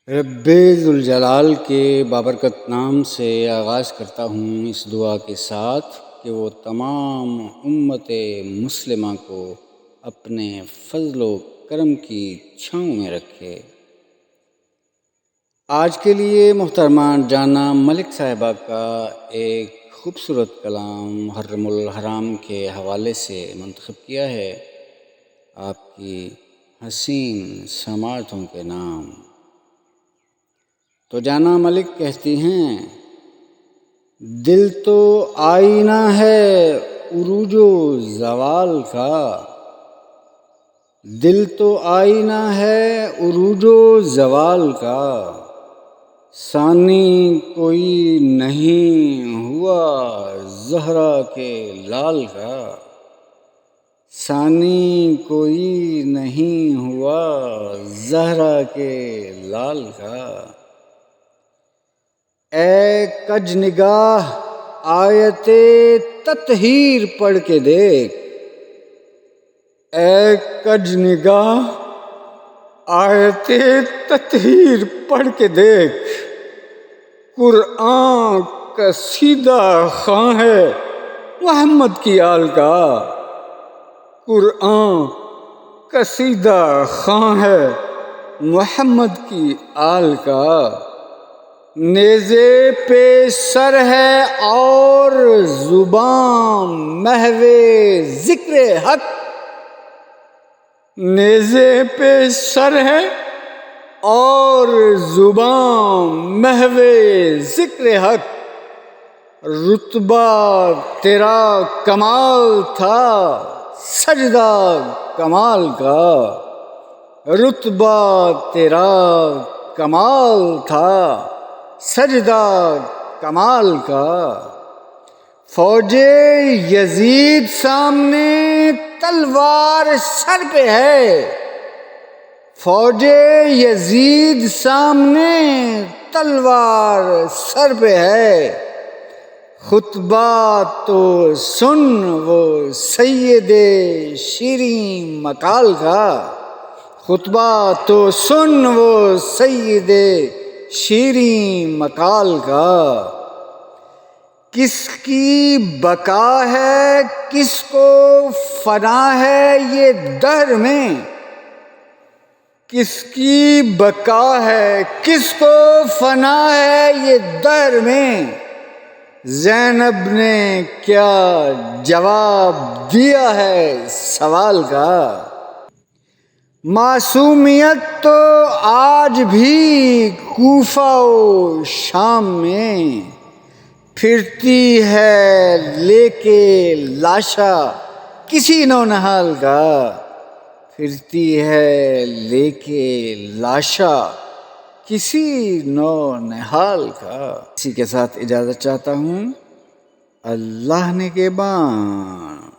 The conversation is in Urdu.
رب ذوالجلال کے بابرکت نام سے آغاز کرتا ہوں اس دعا کے ساتھ کہ وہ تمام امت مسلمہ کو اپنے فضل و کرم کی چھاؤں میں رکھے۔ آج کے لیے محترمہ جانا ملک صاحبہ کا ایک خوبصورت کلام محرم الحرام کے حوالے سے منتخب کیا ہے، آپ کی حسین سماعتوں کے نام۔ تو جانا ملک کہتی ہیں، دل تو آئینہ ہے عروج و زوال کا، دل تو آئینہ ہے عروج و زوال کا، ثانی کوئی نہیں ہوا زہرا کے لال کا، ثانی کوئی نہیں ہوا زہرا کے لال کا۔ اے کج نگاہ آیت تطہیر پڑھ کے دیکھ، اے کج نگاہ آیت تطہیر پڑھ کے دیکھ، قرآن قصیدہ خواں ہے محمد کی آل کا، قرآن قصیدہ خواں ہے محمد کی آل کا۔ نیزے پہ سر ہے اور زبان محو ذکر حق، نیزے پہ سر ہے اور زبان محو ذکر حق، رتبہ تیرا کمال تھا سجدہ کمال کا، رتبہ تیرا کمال تھا سجدہ کمال کا۔ فوج یزید سامنے تلوار سر پہ ہے، فوج یزید سامنے تلوار سر پہ ہے، خطبہ تو سن وہ سید شیریں مقال کا، خطبہ تو سن وہ سید شیریں مقال کا۔ کس کی بقا ہے کس کو فنا ہے یہ دہر میں، کس کی بقا ہے کس کو فنا ہے یہ دہر میں، زینب نے کیا جواب دیا ہے سوال کا۔ معصومیت تو آج بھی کوفہ و شام میں پھرتی ہے لے کے لاشا کسی نونہال کا، پھرتی ہے لے کے لاشا کسی نونہال کا۔ اسی کے ساتھ اجازت چاہتا ہوں، اللہ نگہبان۔